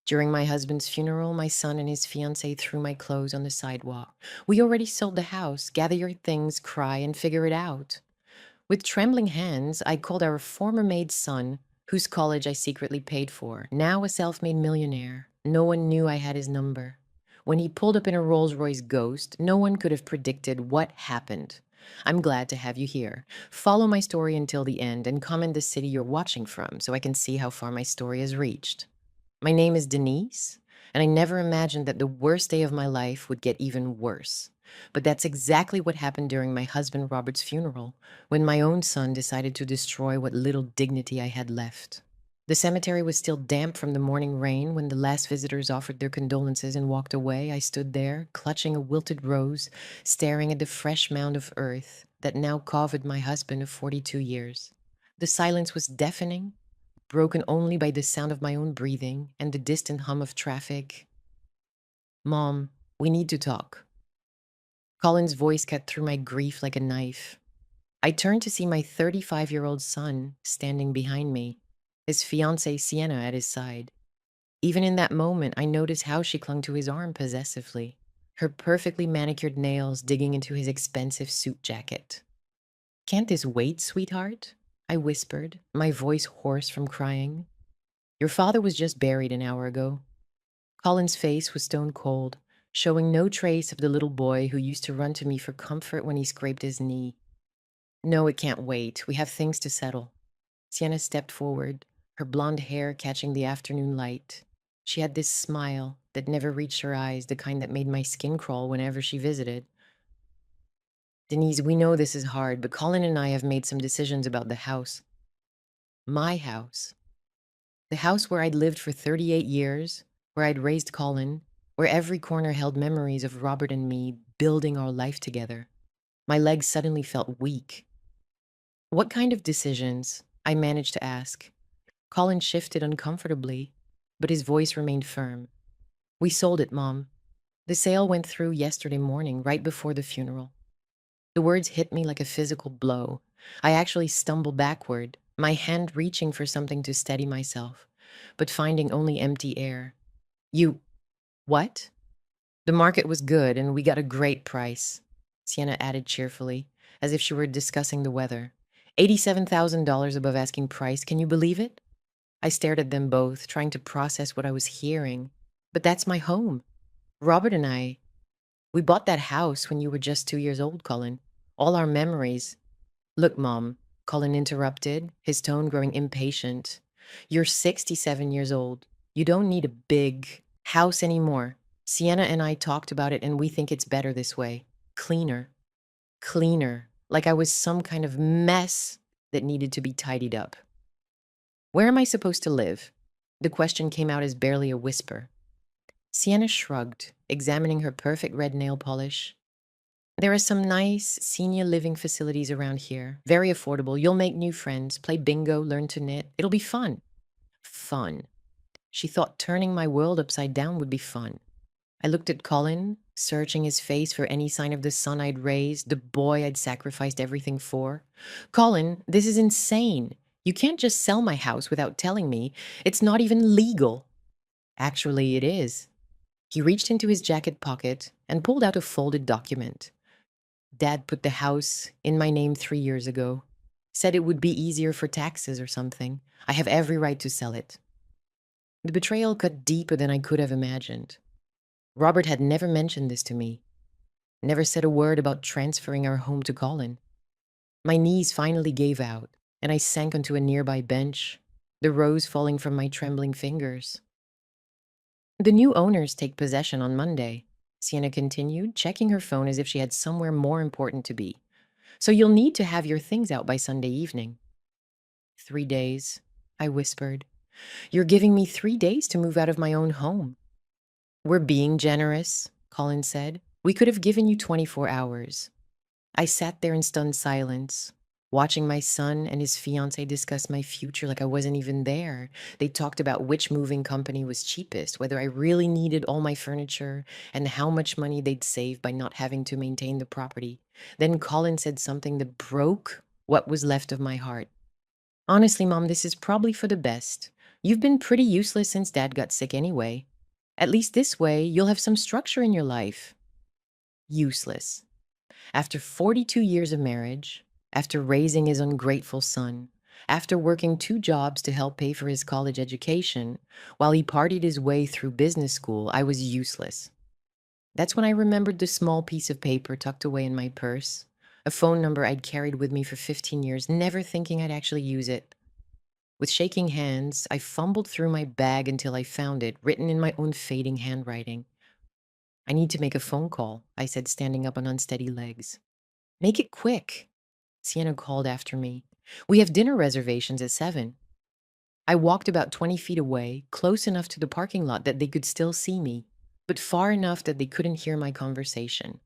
During my husband's funeral, my son and his fiancée threw my clothes on the sidewalk. We already sold the house. Gather your things, cry, and figure it out. With trembling hands, I called our former maid's son, whose college I secretly paid for, now a self-made millionaire. No one knew I had his number. When he pulled up in a Rolls-Royce Ghost, no one could have predicted what happened. I'm glad to have you here. Follow my story until the end and comment the city you're watching from so I can see how far my story has reached. My name is Denise, and I never imagined that the worst day of my life would get even worse. But that's exactly what happened during my husband Robert's funeral, when my own son decided to destroy what little dignity I had left. The cemetery was still damp from the morning rain when the last visitors offered their condolences and walked away. I stood there, clutching a wilted rose, staring at the fresh mound of earth that now covered my husband of 42 years. The silence was deafening, broken only by the sound of my own breathing and the distant hum of traffic. Mom, we need to talk. Colin's voice cut through my grief like a knife. I turned to see my 35-year-old son standing behind me, his fiancée Sienna at his side. Even in that moment, I noticed how she clung to his arm possessively, her perfectly manicured nails digging into his expensive suit jacket. Can't this wait, sweetheart? I whispered, my voice hoarse from crying. Your father was just buried an hour ago. Colin's face was stone cold, showing no trace of the little boy who used to run to me for comfort when he scraped his knee. No, it can't wait. We have things to settle. Sienna stepped forward, her blonde hair catching the afternoon light. She had this smile that never reached her eyes, the kind that made my skin crawl whenever she visited. Denise, we know this is hard, but Colin and I have made some decisions about the house. My house. The house where I'd lived for 38 years, where I'd raised Colin, where every corner held memories of Robert and me building our life together. My legs suddenly felt weak. What kind of decisions? I managed to ask. Colin shifted uncomfortably, but his voice remained firm. We sold it, Mom. The sale went through yesterday morning, right before the funeral. The words hit me like a physical blow. I actually stumbled backward, my hand reaching for something to steady myself, but finding only empty air. You, what? The market was good and we got a great price, Sienna added cheerfully, as if she were discussing the weather. $87,000 above asking price, can you believe it? I stared at them both, trying to process what I was hearing. But that's my home. Robert and I, we bought that house when you were just 2 years old, Colin. All our memories. Look, Mom, Colin interrupted, his tone growing impatient. You're 67 years old. You don't need a big house anymore. Sienna and I talked about it and we think it's better this way. Cleaner. Cleaner. Like I was some kind of mess that needed to be tidied up. Where am I supposed to live? The question came out as barely a whisper. Sienna shrugged, examining her perfect red nail polish. There are some nice senior living facilities around here. Very affordable. You'll make new friends, play bingo, learn to knit. It'll be fun. Fun. She thought turning my world upside down would be fun. I looked at Colin, searching his face for any sign of the son I'd raised, the boy I'd sacrificed everything for. Colin, this is insane. You can't just sell my house without telling me. It's not even legal. Actually, it is. He reached into his jacket pocket and pulled out a folded document. Dad put the house in my name 3 years ago. Said it would be easier for taxes or something. I have every right to sell it. The betrayal cut deeper than I could have imagined. Robert had never mentioned this to me. Never said a word about transferring our home to Colin. My knees finally gave out, and I sank onto a nearby bench, the rose falling from my trembling fingers. The new owners take possession on Monday, Sienna continued, checking her phone as if she had somewhere more important to be. So you'll need to have your things out by Sunday evening. 3 days, I whispered. You're giving me 3 days to move out of my own home. We're being generous, Colin said. We could have given you 24 hours. I sat there in stunned silence, watching my son and his fiancée discuss my future like I wasn't even there. They talked about which moving company was cheapest, whether I really needed all my furniture, and how much money they'd save by not having to maintain the property. Then Colin said something that broke what was left of my heart. Honestly, Mom, this is probably for the best. You've been pretty useless since Dad got sick anyway. At least this way, you'll have some structure in your life. Useless. After 42 years of marriage, after raising his ungrateful son, after working 2 jobs to help pay for his college education, while he partied his way through business school, I was useless. That's when I remembered the small piece of paper tucked away in my purse, a phone number I'd carried with me for 15 years, never thinking I'd actually use it. With shaking hands, I fumbled through my bag until I found it, written in my own fading handwriting. I need to make a phone call, I said, standing up on unsteady legs. Make it quick, Sienna called after me. We have dinner reservations at 7. I walked about 20 feet away, close enough to the parking lot that they could still see me, but far enough that they couldn't hear my conversation.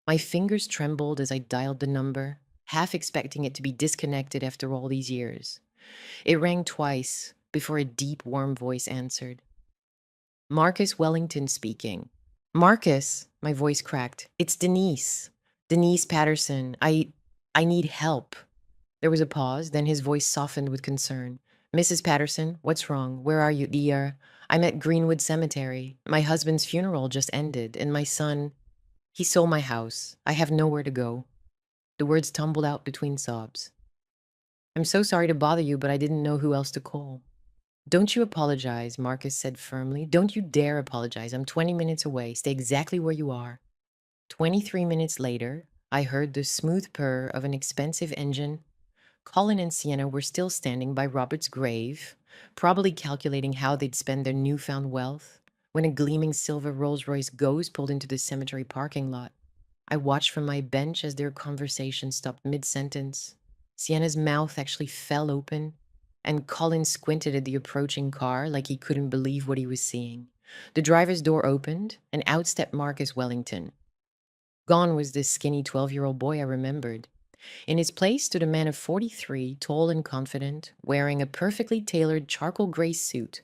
My fingers trembled as I dialed the number, half expecting it to be disconnected after all these years. It rang twice before a deep, warm voice answered. Marcus Wellington speaking. Marcus, my voice cracked. It's Denise. Denise Patterson. I need help. There was a pause, then his voice softened with concern. Mrs. Patterson, what's wrong? Where are you? I'm at Greenwood Cemetery. My husband's funeral just ended, and my son, he sold my house. I have nowhere to go. The words tumbled out between sobs. I'm so sorry to bother you, but I didn't know who else to call. Don't you apologize, Marcus said firmly. Don't you dare apologize. I'm 20 minutes away. Stay exactly where you are. 23 minutes later, I heard the smooth purr of an expensive engine. Colin and Sienna were still standing by Robert's grave, probably calculating how they'd spend their newfound wealth, when a gleaming silver Rolls-Royce Ghost pulled into the cemetery parking lot. I watched from my bench as their conversation stopped mid-sentence. Sienna's mouth actually fell open, and Colin squinted at the approaching car like he couldn't believe what he was seeing. The driver's door opened, and out stepped Marcus Wellington. Gone was this skinny 12-year-old boy I remembered. In his place stood a man of 43, tall and confident, wearing a perfectly tailored charcoal gray suit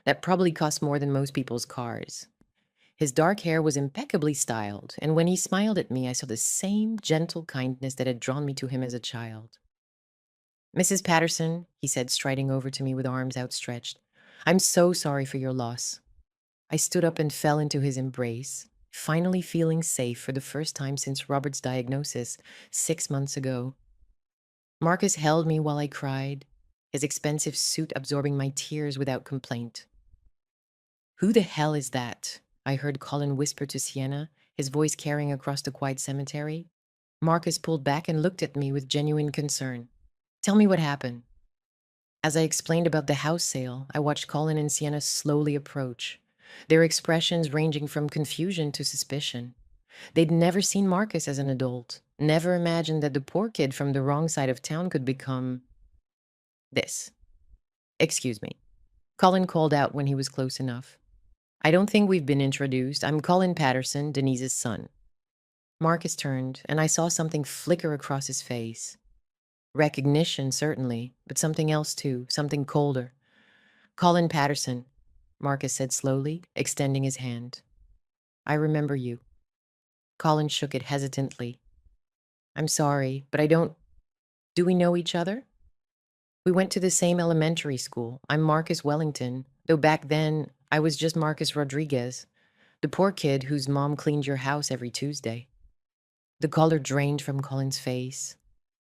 that probably cost more than most people's cars. His dark hair was impeccably styled, and when he smiled at me, I saw the same gentle kindness that had drawn me to him as a child. Mrs. Patterson, he said, striding over to me with arms outstretched, I'm so sorry for your loss. I stood up and fell into his embrace, finally feeling safe for the first time since Robert's diagnosis 6 months ago. Marcus held me while I cried, his expensive suit absorbing my tears without complaint. Who the hell is that? I heard Colin whisper to Sienna, his voice carrying across the quiet cemetery. Marcus pulled back and looked at me with genuine concern. Tell me what happened. As I explained about the house sale, I watched Colin and Sienna slowly approach, their expressions ranging from confusion to suspicion. They'd never seen Marcus as an adult, never imagined that the poor kid from the wrong side of town could become this. Excuse me. Colin called out when he was close enough. I don't think we've been introduced. I'm Colin Patterson, Denise's son. Marcus turned, and I saw something flicker across his face. Recognition, certainly, but something else too, something colder. Colin Patterson, Marcus said slowly, extending his hand. I remember you. Colin shook it hesitantly. I'm sorry, but I don't... Do we know each other? We went to the same elementary school. I'm Marcus Wellington, though back then I was just Marcus Rodriguez, the poor kid whose mom cleaned your house every Tuesday. The color drained from Colin's face.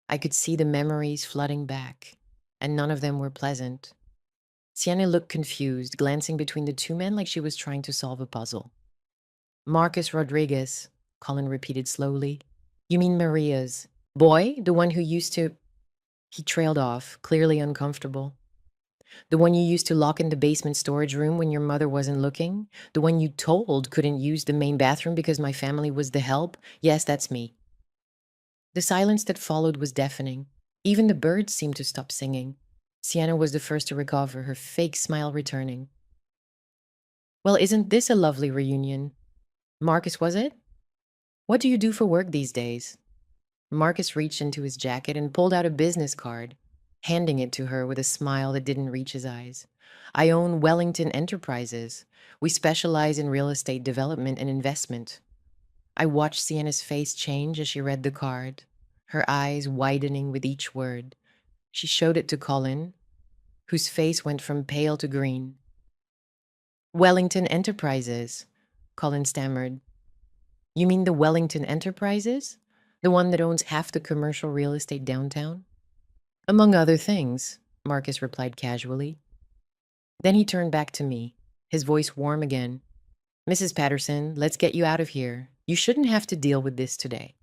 I could see the memories flooding back, and none of them were pleasant. Sienna looked confused, glancing between the two men like she was trying to solve a puzzle. Marcus Rodriguez, Colin repeated slowly. You mean Maria's boy? The one who used to... He trailed off, clearly uncomfortable. The one you used to lock in the basement storage room when your mother wasn't looking? The one you told couldn't use the main bathroom because my family was the help? Yes, that's me. The silence that followed was deafening. Even the birds seemed to stop singing. Sienna was the first to recover, her fake smile returning. Well, isn't this a lovely reunion? Marcus, was it? What do you do for work these days? Marcus reached into his jacket and pulled out a business card, handing it to her with a smile that didn't reach his eyes. I own Wellington Enterprises. We specialize in real estate development and investment. I watched Sienna's face change as she read the card, her eyes widening with each word. She showed it to Colin, whose face went from pale to green. Wellington Enterprises, Colin stammered. You mean the Wellington Enterprises? The one that owns half the commercial real estate downtown? Among other things, Marcus replied casually. Then he turned back to me, his voice warm again. Mrs. Patterson, let's get you out of here. You shouldn't have to deal with this today.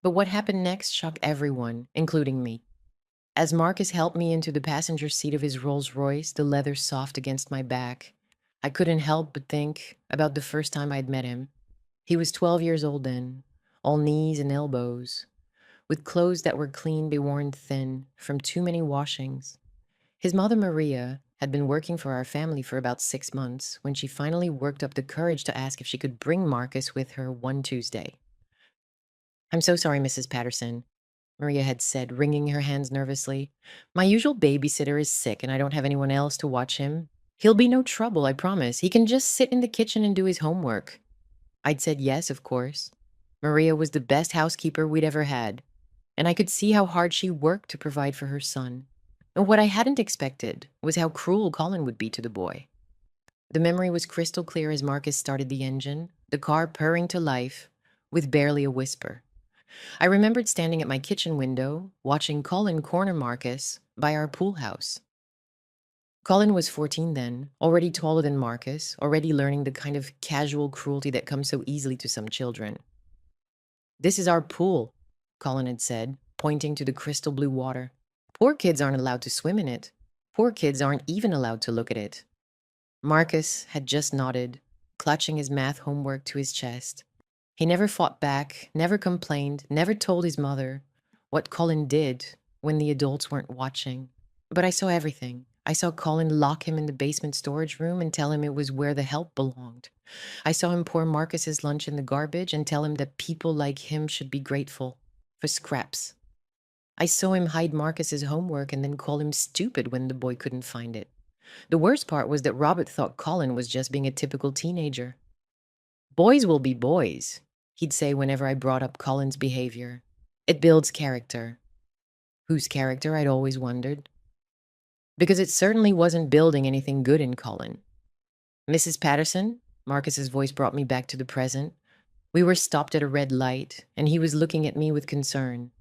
But what happened next shocked everyone, including me. As Marcus helped me into the passenger seat of his Rolls Royce, the leather soft against my back, I couldn't help but think about the first time I'd met him. He was 12 years old then, all knees and elbows, with clothes that were clean but worn thin from too many washings. His mother, Maria, had been working for our family for about 6 months when she finally worked up the courage to ask if she could bring Marcus with her one Tuesday. I'm so sorry, Mrs. Patterson, Maria had said, wringing her hands nervously. My usual babysitter is sick and I don't have anyone else to watch him. He'll be no trouble, I promise. He can just sit in the kitchen and do his homework. I'd said yes, of course. Maria was the best housekeeper we'd ever had, and I could see how hard she worked to provide for her son. And what I hadn't expected was how cruel Colin would be to the boy. The memory was crystal clear as Marcus started the engine, the car purring to life, with barely a whisper. I remembered standing at my kitchen window, watching Colin corner Marcus by our pool house. Colin was 14 then, already taller than Marcus, already learning the kind of casual cruelty that comes so easily to some children. This is our pool, Colin had said, pointing to the crystal blue water. Poor kids aren't allowed to swim in it. Poor kids aren't even allowed to look at it. Marcus had just nodded, clutching his math homework to his chest. He never fought back, never complained, never told his mother what Colin did when the adults weren't watching. But I saw everything. I saw Colin lock him in the basement storage room and tell him it was where the help belonged. I saw him pour Marcus's lunch in the garbage and tell him that people like him should be grateful for scraps. I saw him hide Marcus's homework and then call him stupid when the boy couldn't find it. The worst part was that Robert thought Colin was just being a typical teenager. Boys will be boys, he'd say whenever I brought up Colin's behavior. It builds character. Whose character, I'd always wondered. Because it certainly wasn't building anything good in Colin. Mrs. Patterson, Marcus's voice brought me back to the present. We were stopped at a red light, and he was looking at me with concern.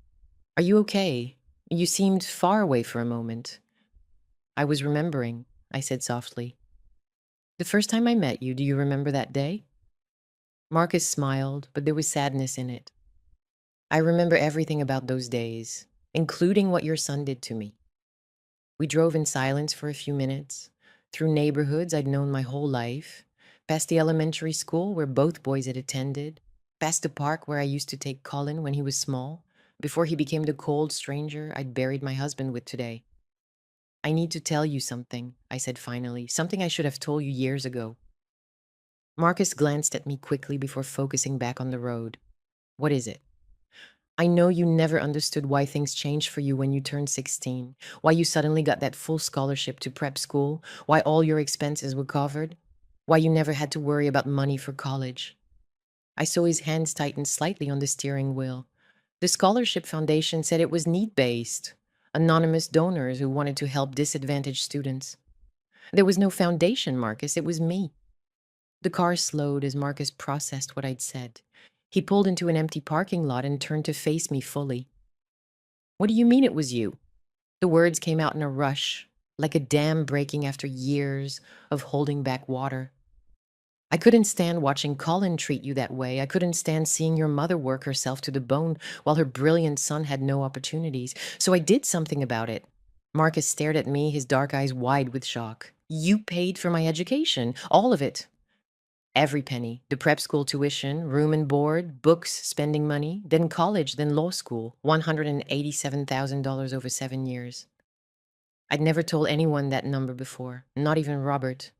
Are you okay? You seemed far away for a moment. I was remembering, I said softly. The first time I met you, do you remember that day? Marcus smiled, but there was sadness in it. I remember everything about those days, including what your son did to me. We drove in silence for a few minutes, through neighborhoods I'd known my whole life, past the elementary school where both boys had attended, past the park where I used to take Colin when he was small, before he became the cold stranger I'd buried my husband with today. I need to tell you something, I said finally, something I should have told you years ago. Marcus glanced at me quickly before focusing back on the road. What is it? I know you never understood why things changed for you when you turned 16, why you suddenly got that full scholarship to prep school, why all your expenses were covered, why you never had to worry about money for college. I saw his hands tighten slightly on the steering wheel. The scholarship foundation said it was need-based, anonymous donors who wanted to help disadvantaged students. There was no foundation, Marcus, it was me. The car slowed as Marcus processed what I'd said. He pulled into an empty parking lot and turned to face me fully. What do you mean it was you? The words came out in a rush, like a dam breaking after years of holding back water. I couldn't stand watching Colin treat you that way. I couldn't stand seeing your mother work herself to the bone while her brilliant son had no opportunities. So I did something about it. Marcus stared at me, his dark eyes wide with shock. You paid for my education, all of it. Every penny, the prep school tuition, room and board, books, spending money, then college, then law school, $187,000 over 7 years. I'd never told anyone that number before, not even Robert.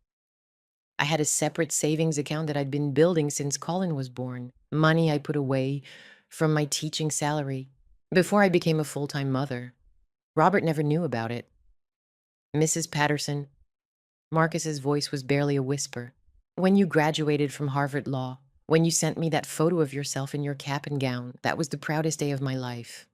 I had a separate savings account that I'd been building since Colin was born, money I put away from my teaching salary, before I became a full-time mother. Robert never knew about it. Mrs. Patterson, Marcus's voice was barely a whisper. When you graduated from Harvard Law, when you sent me that photo of yourself in your cap and gown, that was the proudest day of my life.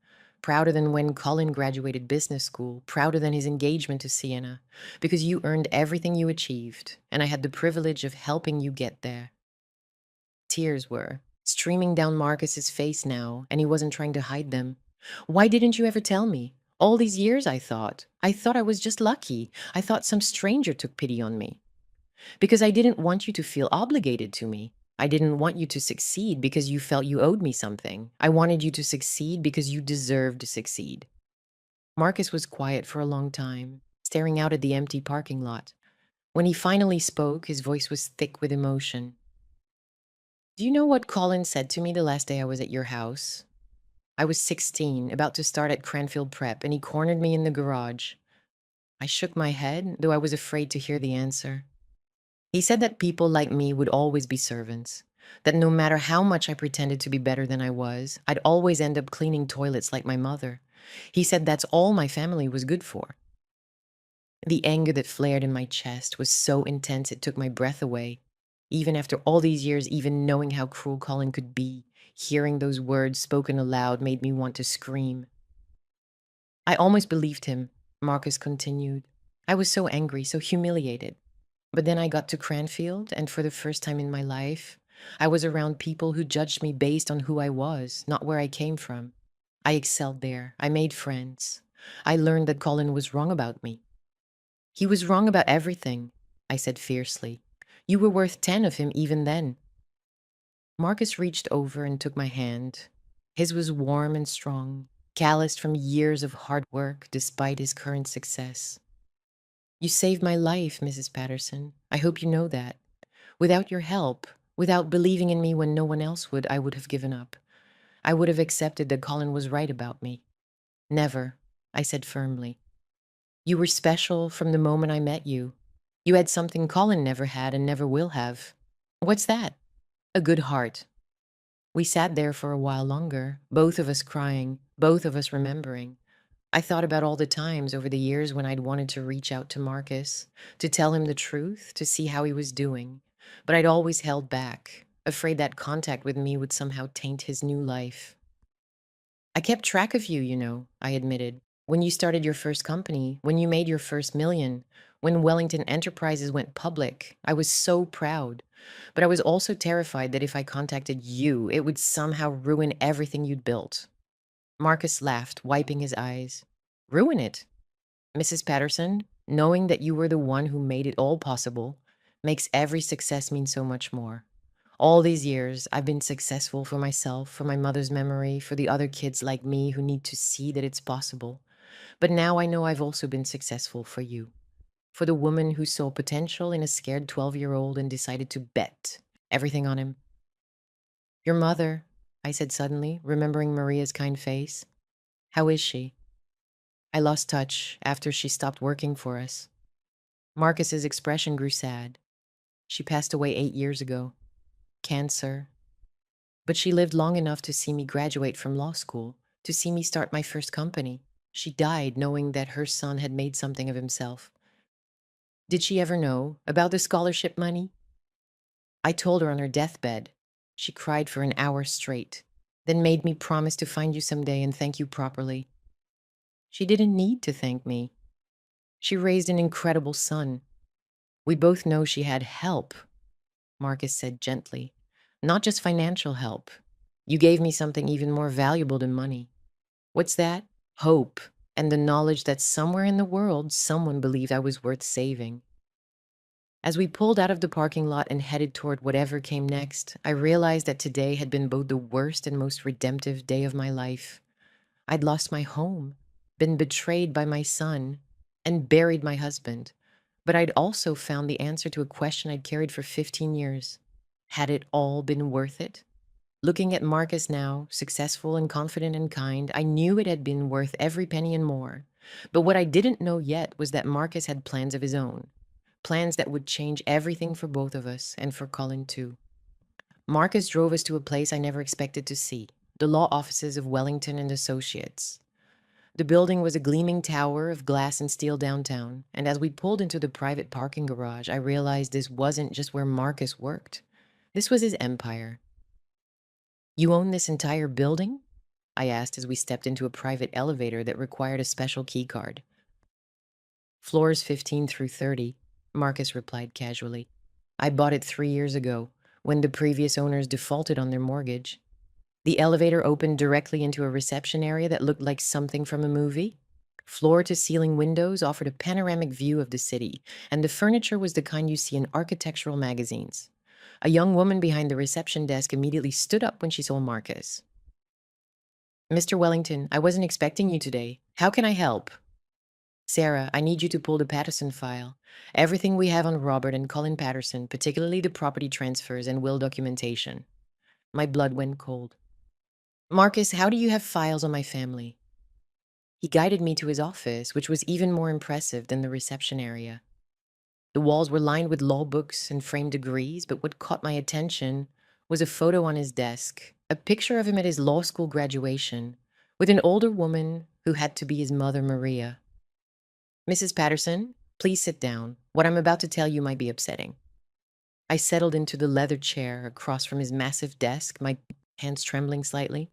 Prouder than when Colin graduated business school, prouder than his engagement to Sienna, because you earned everything you achieved, and I had the privilege of helping you get there. Tears were streaming down Marcus's face now, and he wasn't trying to hide them. Why didn't you ever tell me? All these years, I thought. I thought I was just lucky. I thought some stranger took pity on me. Because I didn't want you to feel obligated to me. I didn't want you to succeed because you felt you owed me something. I wanted you to succeed because you deserved to succeed. Marcus was quiet for a long time, staring out at the empty parking lot. When he finally spoke, his voice was thick with emotion. Do you know what Colin said to me the last day I was at your house? I was 16, about to start at Cranfield Prep, and he cornered me in the garage. I shook my head, though I was afraid to hear the answer. He said that people like me would always be servants, that no matter how much I pretended to be better than I was, I'd always end up cleaning toilets like my mother. He said that's all my family was good for. The anger that flared in my chest was so intense it took my breath away. Even after all these years, even knowing how cruel Colin could be, hearing those words spoken aloud made me want to scream. I almost believed him, Marcus continued. I was so angry, so humiliated. But then I got to Cranfield, and for the first time in my life, I was around people who judged me based on who I was, not where I came from. I excelled there. I made friends. I learned that Colin was wrong about me. He was wrong about everything, I said fiercely. You were worth 10 of him even then. Marcus reached over and took my hand. His was warm and strong, calloused from years of hard work despite his current success. You saved my life, Mrs. Patterson. I hope you know that. Without your help, without believing in me when no one else would, I would have given up. I would have accepted that Colin was right about me. Never, I said firmly. You were special from the moment I met you. You had something Colin never had and never will have. What's that? A good heart. We sat there for a while longer, both of us crying, both of us remembering. I thought about all the times over the years when I'd wanted to reach out to Marcus, to tell him the truth, to see how he was doing. But I'd always held back, afraid that contact with me would somehow taint his new life. I kept track of you, I admitted. When you started your first company, when you made your first million, when Wellington Enterprises went public, I was so proud. But I was also terrified that if I contacted you, it would somehow ruin everything you'd built. Marcus laughed, wiping his eyes. Ruin it? Mrs. Patterson, knowing that you were the one who made it all possible makes every success mean so much more. All these years, I've been successful for myself, for my mother's memory, for the other kids like me who need to see that it's possible. But now I know I've also been successful for you. For the woman who saw potential in a scared 12-year-old and decided to bet everything on him. Your mother, I said suddenly, remembering Maria's kind face. How is she? I lost touch after she stopped working for us. Marcus's expression grew sad. She passed away 8 years ago. Cancer. But she lived long enough to see me graduate from law school, to see me start my first company. She died knowing that her son had made something of himself. Did she ever know about the scholarship money? I told her on her deathbed. She cried for an hour straight, then made me promise to find you someday and thank you properly. She didn't need to thank me. She raised an incredible son. We both know she had help, Marcus said gently. Not just financial help. You gave me something even more valuable than money. What's that? Hope, and the knowledge that somewhere in the world someone believed I was worth saving. As we pulled out of the parking lot and headed toward whatever came next, I realized that today had been both the worst and most redemptive day of my life. I'd lost my home, been betrayed by my son, and buried my husband. But I'd also found the answer to a question I'd carried for 15 years. Had it all been worth it? Looking at Marcus now, successful and confident and kind, I knew it had been worth every penny and more. But what I didn't know yet was that Marcus had plans of his own. Plans that would change everything for both of us, and for Colin too. Marcus drove us to a place I never expected to see, the law offices of Wellington and Associates. The building was a gleaming tower of glass and steel downtown, and as we pulled into the private parking garage, I realized this wasn't just where Marcus worked. This was his empire. You own this entire building? I asked as we stepped into a private elevator that required a special key card. Floors 15 through 30, Marcus replied casually. I bought it 3 years ago, when the previous owners defaulted on their mortgage. The elevator opened directly into a reception area that looked like something from a movie. Floor to ceiling windows offered a panoramic view of the city, and the furniture was the kind you see in architectural magazines. A young woman behind the reception desk immediately stood up when she saw Marcus. Mr. Wellington, I wasn't expecting you today. How can I help? Sarah, I need you to pull the Patterson file. Everything we have on Robert and Colin Patterson, particularly the property transfers and will documentation. My blood went cold. Marcus, how do you have files on my family? He guided me to his office, which was even more impressive than the reception area. The walls were lined with law books and framed degrees, but what caught my attention was a photo on his desk, a picture of him at his law school graduation, with an older woman who had to be his mother, Maria. Mrs. Patterson, please sit down. What I'm about to tell you might be upsetting. I settled into the leather chair across from his massive desk, my hands trembling slightly.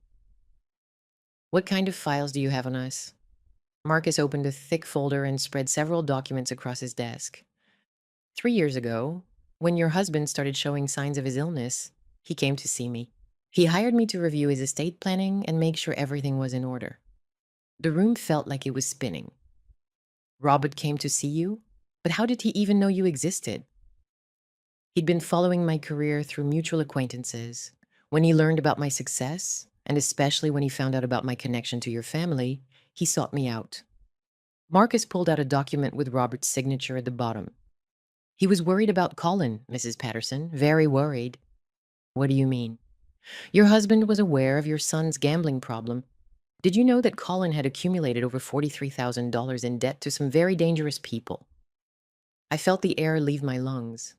What kind of files do you have on us? Marcus opened a thick folder and spread several documents across his desk. 3 years ago, when your husband started showing signs of his illness, he came to see me. He hired me to review his estate planning and make sure everything was in order. The room felt like it was spinning. Robert came to see you? But how did he even know you existed? He'd been following my career through mutual acquaintances. When he learned about my success, and especially when he found out about my connection to your family, he sought me out. Marcus pulled out a document with Robert's signature at the bottom. He was worried about Colin, Mrs. Patterson, very worried. What do you mean? Your husband was aware of your son's gambling problem. Did you know that Colin had accumulated over $43,000 in debt to some very dangerous people? I felt the air leave my lungs.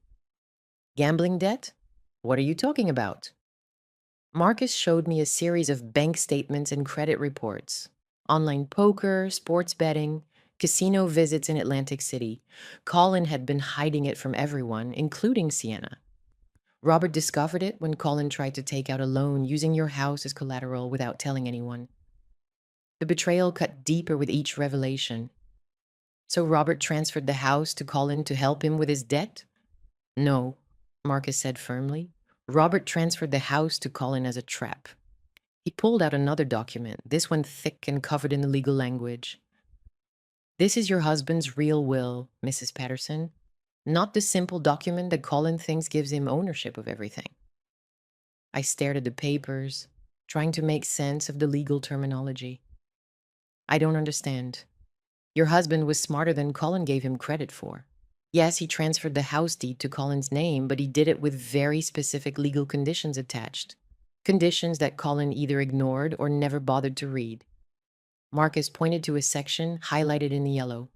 Gambling debt? What are you talking about? Marcus showed me a series of bank statements and credit reports. Online poker, sports betting, casino visits in Atlantic City. Colin had been hiding it from everyone, including Sienna. Robert discovered it when Colin tried to take out a loan using your house as collateral without telling anyone. The betrayal cut deeper with each revelation. So Robert transferred the house to Colin to help him with his debt? No, Marcus said firmly. Robert transferred the house to Colin as a trap. He pulled out another document, this one thick and covered in the legal language. This is your husband's real will, Mrs. Patterson, not the simple document that Colin thinks gives him ownership of everything. I stared at the papers, trying to make sense of the legal terminology. I don't understand. Your husband was smarter than Colin gave him credit for. Yes, he transferred the house deed to Colin's name, but he did it with very specific legal conditions attached. Conditions that Colin either ignored or never bothered to read. Marcus pointed to a section highlighted in yellow.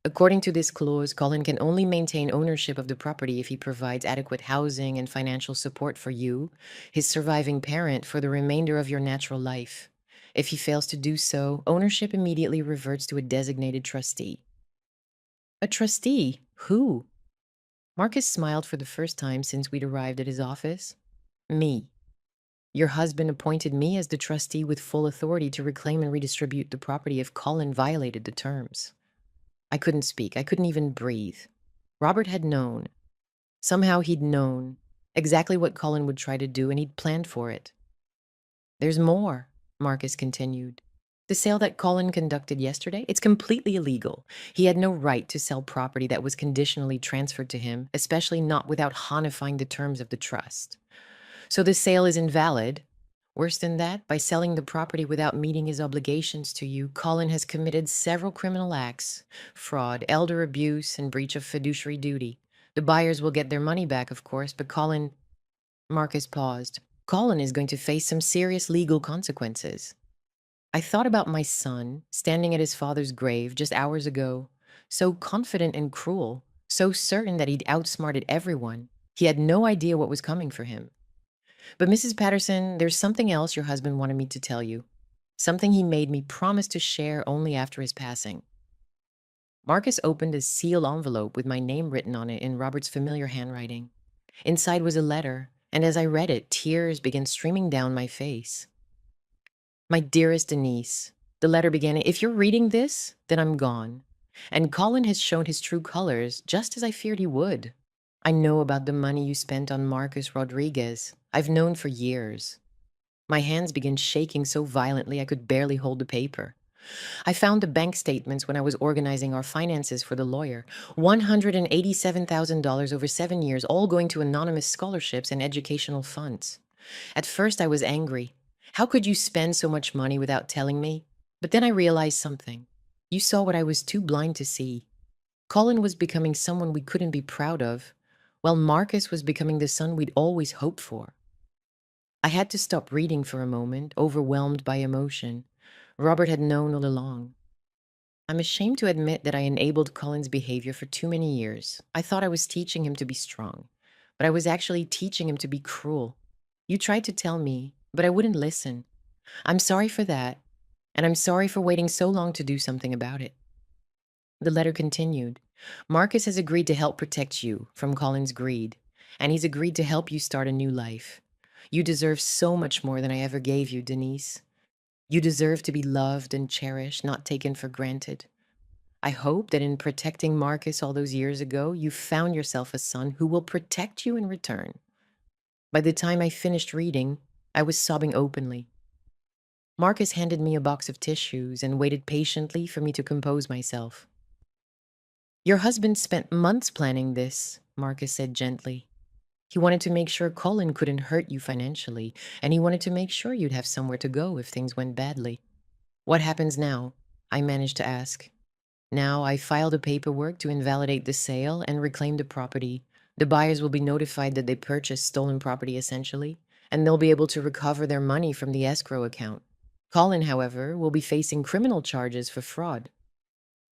According to this clause, Colin can only maintain ownership of the property if he provides adequate housing and financial support for you, his surviving parent, for the remainder of your natural life. If he fails to do so, ownership immediately reverts to a designated trustee. A trustee? Who? Marcus smiled for the first time since we'd arrived at his office. Me. Your husband appointed me as the trustee with full authority to reclaim and redistribute the property if Colin violated the terms. I couldn't speak. I couldn't even breathe. Robert had known. Somehow he'd known exactly what Colin would try to do, and he'd planned for it. There's more, Marcus continued. The sale that Colin conducted yesterday, it's completely illegal. He had no right to sell property that was conditionally transferred to him, especially not without honifying the terms of the trust. So the sale is invalid. Worse than that, by selling the property without meeting his obligations to you, Colin has committed several criminal acts: fraud, elder abuse, and breach of fiduciary duty. The buyers will get their money back, of course, but Colin... Marcus paused. Colin is going to face some serious legal consequences. I thought about my son, standing at his father's grave just hours ago, so confident and cruel, so certain that he'd outsmarted everyone. He had no idea what was coming for him. But Mrs. Patterson, there's something else your husband wanted me to tell you. Something he made me promise to share only after his passing. Marcus opened a sealed envelope with my name written on it in Robert's familiar handwriting. Inside was a letter, and as I read it, tears began streaming down my face. My dearest Denise, the letter began, "If you're reading this, then I'm gone. And Colin has shown his true colors, just as I feared he would. I know about the money you spent on Marcus Rodriguez. I've known for years." My hands began shaking so violently I could barely hold the paper. I found the bank statements when I was organizing our finances for the lawyer. $187,000 over 7 years, all going to anonymous scholarships and educational funds. At first, I was angry. How could you spend so much money without telling me? But then I realized something. You saw what I was too blind to see. Colin was becoming someone we couldn't be proud of, while Marcus was becoming the son we'd always hoped for. I had to stop reading for a moment, overwhelmed by emotion. Robert had known all along. I'm ashamed to admit that I enabled Colin's behavior for too many years. I thought I was teaching him to be strong, but I was actually teaching him to be cruel. You tried to tell me, but I wouldn't listen. I'm sorry for that, and I'm sorry for waiting so long to do something about it. The letter continued. Marcus has agreed to help protect you from Colin's greed, and he's agreed to help you start a new life. You deserve so much more than I ever gave you, Denise. You deserve to be loved and cherished, not taken for granted. I hope that in protecting Marcus all those years ago, you found yourself a son who will protect you in return. By the time I finished reading, I was sobbing openly. Marcus handed me a box of tissues and waited patiently for me to compose myself. Your husband spent months planning this, Marcus said gently. He wanted to make sure Colin couldn't hurt you financially, and he wanted to make sure you'd have somewhere to go if things went badly. What happens now? I managed to ask. Now I filed the paperwork to invalidate the sale and reclaim the property. The buyers will be notified that they purchased stolen property essentially, and they'll be able to recover their money from the escrow account. Colin, however, will be facing criminal charges for fraud.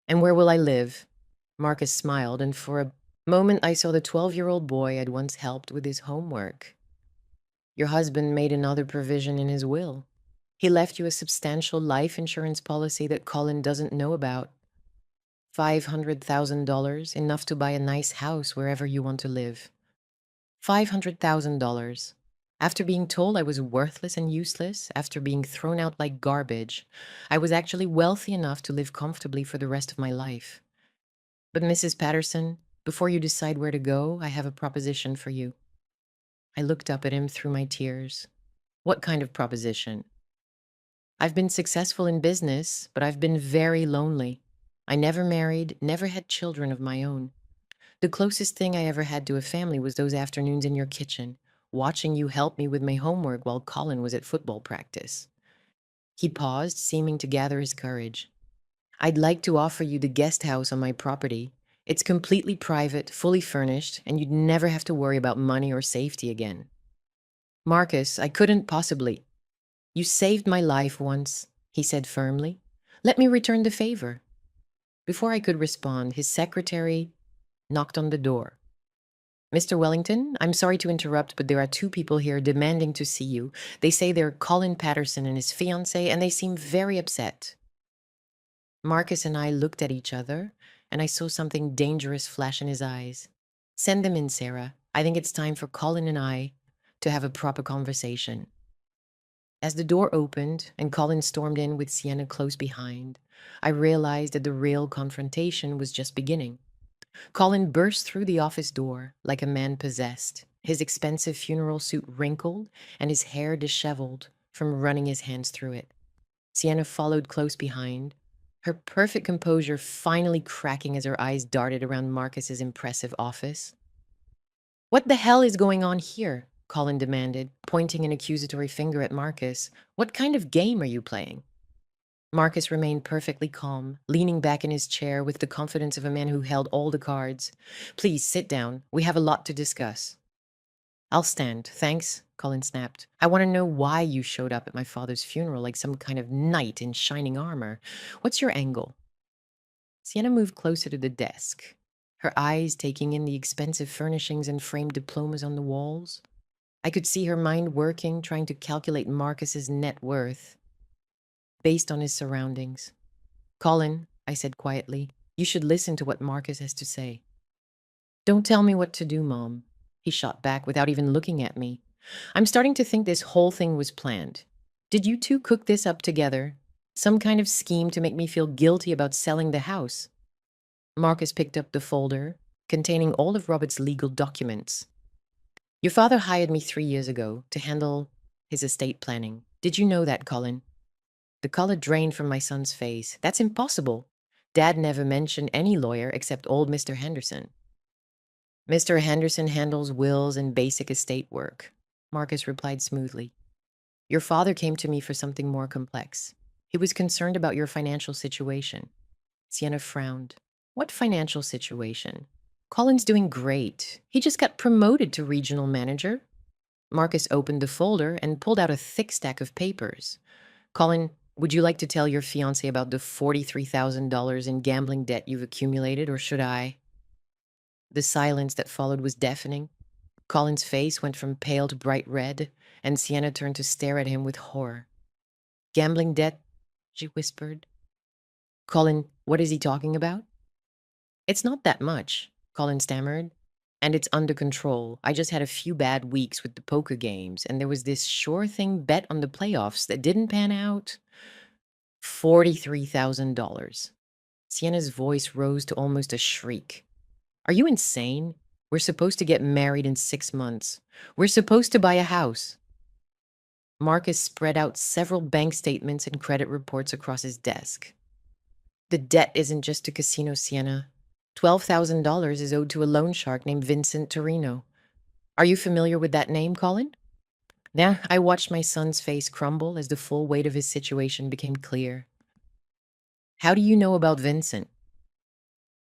And where will I live? Marcus smiled, and for a moment I saw the 12-year-old boy I'd once helped with his homework. Your husband made another provision in his will. He left you a substantial life insurance policy that Colin doesn't know about. $500,000, enough to buy a nice house wherever you want to live. $500,000. After being told I was worthless and useless, after being thrown out like garbage, I was actually wealthy enough to live comfortably for the rest of my life. But Mrs. Patterson, before you decide where to go, I have a proposition for you. I looked up at him through my tears. What kind of proposition? I've been successful in business, but I've been very lonely. I never married, never had children of my own. The closest thing I ever had to a family was those afternoons in your kitchen, watching you help me with my homework while Colin was at football practice. He paused, seeming to gather his courage. I'd like to offer you the guest house on my property. It's completely private, fully furnished, and you'd never have to worry about money or safety again. Marcus, I couldn't possibly. You saved my life once, he said firmly. Let me return the favor. Before I could respond, his secretary knocked on the door. Mr. Wellington, I'm sorry to interrupt, but there are two people here demanding to see you. They say they're Colin Patterson and his fiancée, and they seem very upset. Marcus and I looked at each other, and I saw something dangerous flash in his eyes. Send them in, Sarah. I think it's time for Colin and I to have a proper conversation. As the door opened and Colin stormed in with Sienna close behind, I realized that the real confrontation was just beginning. Colin burst through the office door like a man possessed, his expensive funeral suit wrinkled and his hair disheveled from running his hands through it. Sienna followed close behind, her perfect composure finally cracking as her eyes darted around Marcus's impressive office. What the hell is going on here? Colin demanded, pointing an accusatory finger at Marcus. What kind of game are you playing? Marcus remained perfectly calm, leaning back in his chair with the confidence of a man who held all the cards. Please sit down. We have a lot to discuss. I'll stand, thanks, Colin snapped. I want to know why you showed up at my father's funeral like some kind of knight in shining armor. What's your angle? Sienna moved closer to the desk, her eyes taking in the expensive furnishings and framed diplomas on the walls. I could see her mind working, trying to calculate Marcus's net worth based on his surroundings. Colin, I said quietly, you should listen to what Marcus has to say. Don't tell me what to do, Mom, he shot back without even looking at me. I'm starting to think this whole thing was planned. Did you two cook this up together? Some kind of scheme to make me feel guilty about selling the house? Marcus picked up the folder containing all of Robert's legal documents. Your father hired me 3 years ago to handle his estate planning. Did you know that, Colin? The color drained from my son's face. That's impossible. Dad never mentioned any lawyer except old Mr. Henderson. Mr. Henderson handles wills and basic estate work, Marcus replied smoothly. Your father came to me for something more complex. He was concerned about your financial situation. Sienna frowned. What financial situation? Colin's doing great. He just got promoted to regional manager. Marcus opened the folder and pulled out a thick stack of papers. Colin, would you like to tell your fiancé about the $43,000 in gambling debt you've accumulated, or should I? The silence that followed was deafening. Colin's face went from pale to bright red, and Sienna turned to stare at him with horror. Gambling debt, she whispered. Colin, what is he talking about? It's not that much, Colin stammered. And it's under control. I just had a few bad weeks with the poker games, and there was this sure thing bet on the playoffs that didn't pan out. $43,000. Sienna's voice rose to almost a shriek. Are you insane? We're supposed to get married in 6 months. We're supposed to buy a house. Marcus spread out several bank statements and credit reports across his desk. The debt isn't just to Casino Sienna. $12,000 is owed to a loan shark named Vincent Torino. Are you familiar with that name, Colin? Now, I watched my son's face crumble as the full weight of his situation became clear. How do you know about Vincent?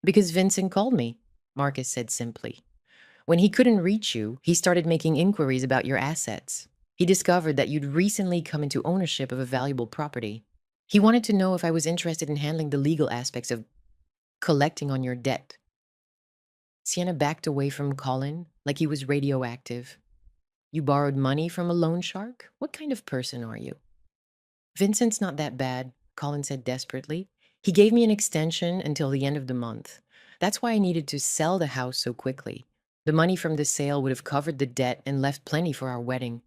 Because Vincent called me, Marcus said simply. When he couldn't reach you, he started making inquiries about your assets. He discovered that you'd recently come into ownership of a valuable property. He wanted to know if I was interested in handling the legal aspects of collecting on your debt. Sienna backed away from Colin like he was radioactive. You borrowed money from a loan shark? What kind of person are you? Vincent's not that bad, Colin said desperately. He gave me an extension until the end of the month. That's why I needed to sell the house so quickly. The money from the sale would have covered the debt and left plenty for our wedding.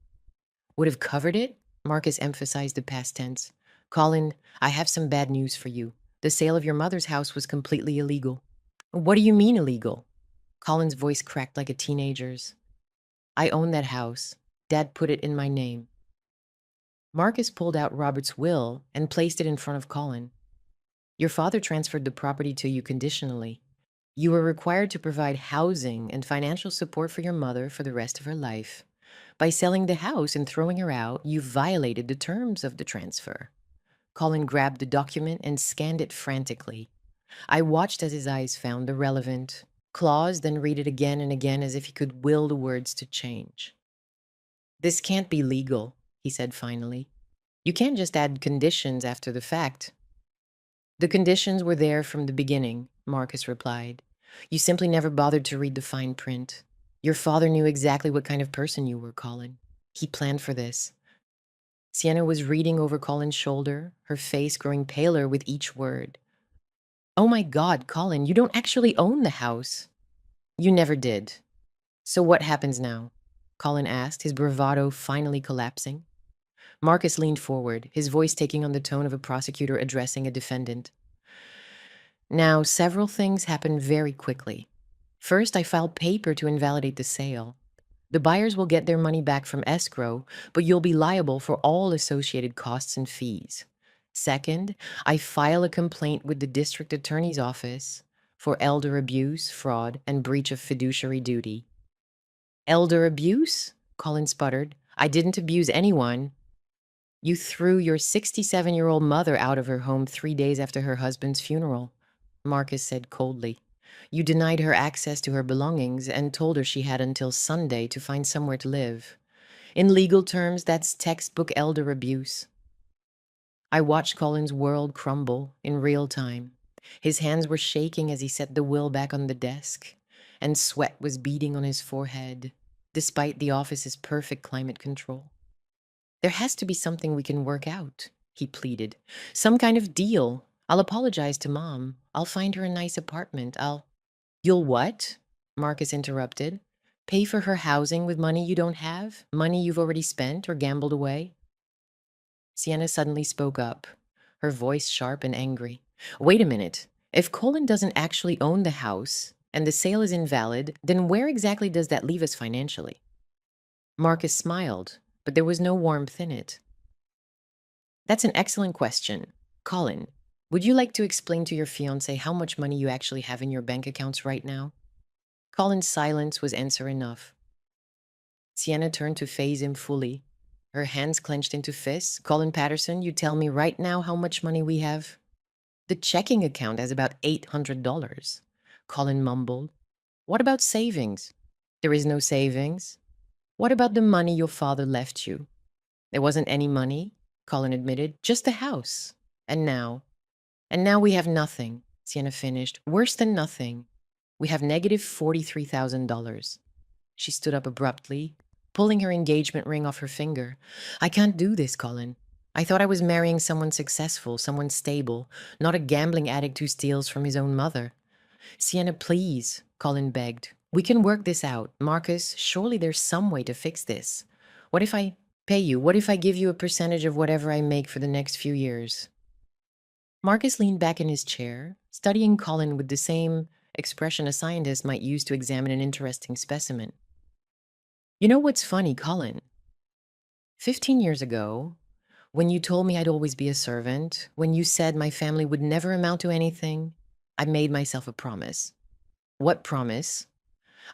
Would have covered it? Marcus emphasized the past tense. Colin, I have some bad news for you. The sale of your mother's house was completely illegal. What do you mean illegal? Colin's voice cracked like a teenager's. I own that house. Dad put it in my name. Marcus pulled out Robert's will and placed it in front of Colin. Your father transferred the property to you conditionally. You were required to provide housing and financial support for your mother for the rest of her life. By selling the house and throwing her out, you violated the terms of the transfer. Colin grabbed the document and scanned it frantically. I watched as his eyes found the relevant clause, then read it again and again as if he could will the words to change. This can't be legal, he said finally. You can't just add conditions after the fact. The conditions were there from the beginning, Marcus replied. You simply never bothered to read the fine print. Your father knew exactly what kind of person you were, Colin. He planned for this. Sienna was reading over Colin's shoulder, her face growing paler with each word. Oh my God, Colin, you don't actually own the house. You never did. So what happens now? Colin asked, his bravado finally collapsing. Marcus leaned forward, his voice taking on the tone of a prosecutor addressing a defendant. Now, several things happened very quickly. First, I filed paper to invalidate the sale. The buyers will get their money back from escrow, but you'll be liable for all associated costs and fees. Second, I file a complaint with the district attorney's office for elder abuse, fraud, and breach of fiduciary duty. Elder abuse? Colin sputtered. I didn't abuse anyone. You threw your 67-year-old mother out of her home 3 days after her husband's funeral, Marcus said coldly. You denied her access to her belongings and told her she had until Sunday to find somewhere to live. In legal terms, that's textbook elder abuse. I watched Colin's world crumble in real time. His hands were shaking as he set the will back on the desk, and sweat was beading on his forehead, despite the office's perfect climate control. There has to be something we can work out, he pleaded. Some kind of deal. I'll apologize to Mom. I'll find her a nice apartment. You'll what? Marcus interrupted. Pay for her housing with money you don't have? Money you've already spent or gambled away? Sienna suddenly spoke up, her voice sharp and angry. Wait a minute. If Colin doesn't actually own the house and the sale is invalid, then where exactly does that leave us financially? Marcus smiled, but there was no warmth in it. That's an excellent question. Colin, would you like to explain to your fiance how much money you actually have in your bank accounts right now? Colin's silence was answer enough. Sienna turned to face him fully, her hands clenched into fists. Colin Patterson, you tell me right now how much money we have? The checking account has about $800. Colin mumbled. What about savings? There is no savings. What about the money your father left you? There wasn't any money, Colin admitted, just the house. And now? And now we have nothing, Sienna finished. Worse than nothing. We have negative $43,000. She stood up abruptly, pulling her engagement ring off her finger. I can't do this, Colin. I thought I was marrying someone successful, someone stable, not a gambling addict who steals from his own mother. Sienna, please, Colin begged. We can work this out. Marcus, surely there's some way to fix this. What if I pay you? What if I give you a percentage of whatever I make for the next few years? Marcus leaned back in his chair, studying Colin with the same expression a scientist might use to examine an interesting specimen. You know what's funny, Colin? 15 years ago, when you told me I'd always be a servant, when you said my family would never amount to anything, I made myself a promise. What promise?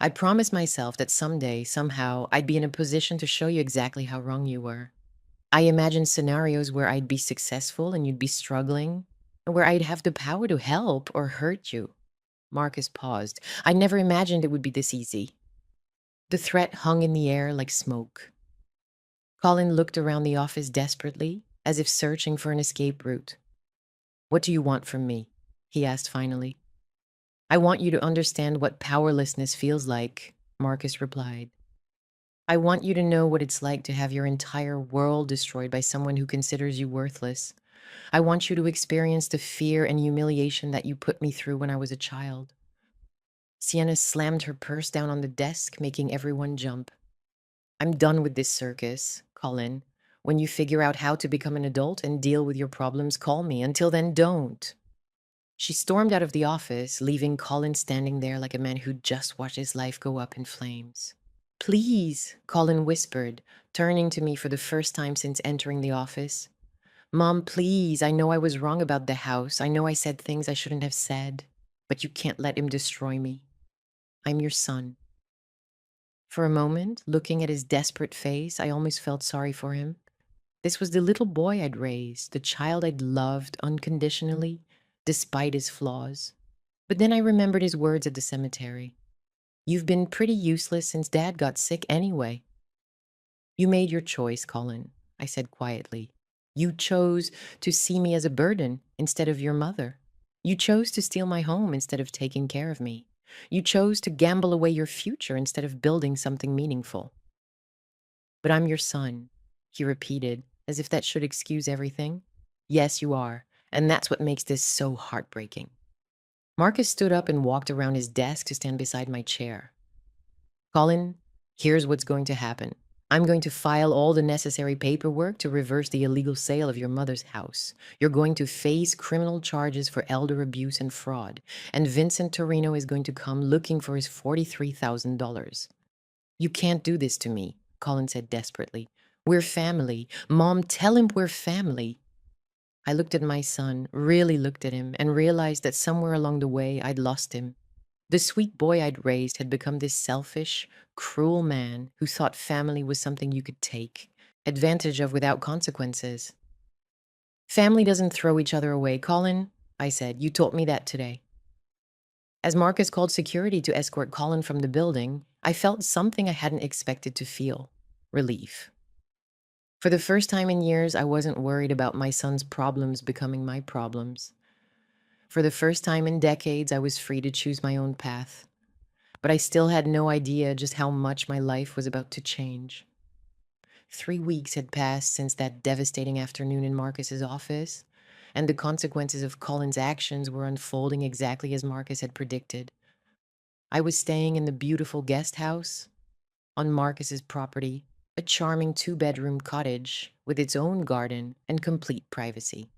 I promised myself that someday, somehow, I'd be in a position to show you exactly how wrong you were. I imagined scenarios where I'd be successful and you'd be struggling, and where I'd have the power to help or hurt you. Marcus paused. I never imagined it would be this easy. The threat hung in the air like smoke. Colin looked around the office desperately, as if searching for an escape route. What do you want from me? He asked finally. I want you to understand what powerlessness feels like, Marcus replied. I want you to know what it's like to have your entire world destroyed by someone who considers you worthless. I want you to experience the fear and humiliation that you put me through when I was a child. Sienna slammed her purse down on the desk, making everyone jump. I'm done with this circus, Colin. When you figure out how to become an adult and deal with your problems, call me. Until then, don't. She stormed out of the office, leaving Colin standing there like a man who'd just watched his life go up in flames. Please, Colin whispered, turning to me for the first time since entering the office. Mom, please, I know I was wrong about the house. I know I said things I shouldn't have said, but you can't let him destroy me. I'm your son. For a moment, looking at his desperate face, I almost felt sorry for him. This was the little boy I'd raised, the child I'd loved unconditionally, despite his flaws. But then I remembered his words at the cemetery. You've been pretty useless since Dad got sick anyway. You made your choice, Colin, I said quietly. You chose to see me as a burden instead of your mother. You chose to steal my home instead of taking care of me. You chose to gamble away your future instead of building something meaningful. But I'm your son, he repeated, as if that should excuse everything. Yes, you are, and that's what makes this so heartbreaking. Marcus stood up and walked around his desk to stand beside my chair. Colin, here's what's going to happen. I'm going to file all the necessary paperwork to reverse the illegal sale of your mother's house. You're going to face criminal charges for elder abuse and fraud, and Vincent Torino is going to come looking for his $43,000. You can't do this to me, Colin said desperately. We're family. Mom, tell him we're family. I looked at my son, really looked at him, and realized that somewhere along the way I'd lost him. The sweet boy I'd raised had become this selfish, cruel man who thought family was something you could take advantage of without consequences. Family doesn't throw each other away, Colin, I said. You taught me that today. As Marcus called security to escort Colin from the building, I felt something I hadn't expected to feel: relief. For the first time in years, I wasn't worried about my son's problems becoming my problems. For the first time in decades, I was free to choose my own path. But I still had no idea just how much my life was about to change. 3 weeks had passed since that devastating afternoon in Marcus's office, and the consequences of Colin's actions were unfolding exactly as Marcus had predicted. I was staying in the beautiful guest house on Marcus's property, a charming two-bedroom cottage with its own garden and complete privacy.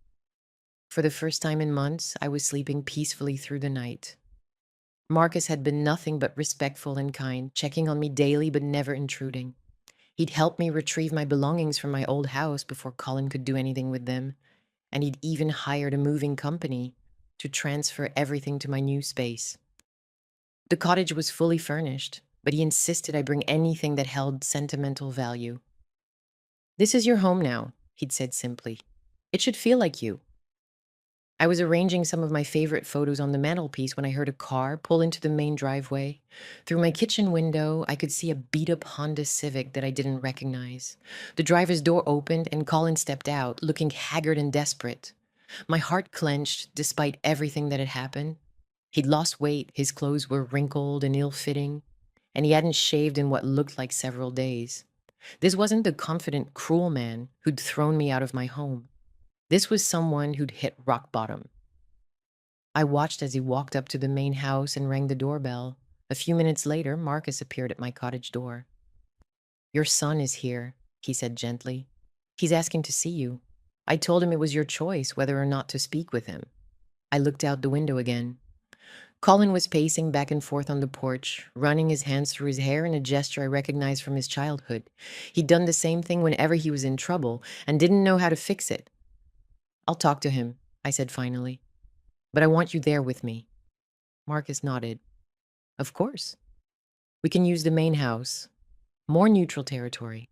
For the first time in months, I was sleeping peacefully through the night. Marcus had been nothing but respectful and kind, checking on me daily but never intruding. He'd helped me retrieve my belongings from my old house before Colin could do anything with them, and he'd even hired a moving company to transfer everything to my new space. The cottage was fully furnished, but he insisted I bring anything that held sentimental value. "This is your home now," he'd said simply. "It should feel like you." I was arranging some of my favorite photos on the mantelpiece when I heard a car pull into the main driveway. Through my kitchen window, I could see a beat-up Honda Civic that I didn't recognize. The driver's door opened and Colin stepped out, looking haggard and desperate. My heart clenched despite everything that had happened. He'd lost weight, his clothes were wrinkled and ill-fitting, and he hadn't shaved in what looked like several days. This wasn't the confident, cruel man who'd thrown me out of my home. This was someone who'd hit rock bottom. I watched as he walked up to the main house and rang the doorbell. A few minutes later, Marcus appeared at my cottage door. "Your son is here," he said gently. "He's asking to see you. I told him it was your choice whether or not to speak with him." I looked out the window again. Colin was pacing back and forth on the porch, running his hands through his hair in a gesture I recognized from his childhood. He'd done the same thing whenever he was in trouble and didn't know how to fix it. "I'll talk to him," I said finally. "But I want you there with me." Marcus nodded. "Of course. We can use the main house. More neutral territory."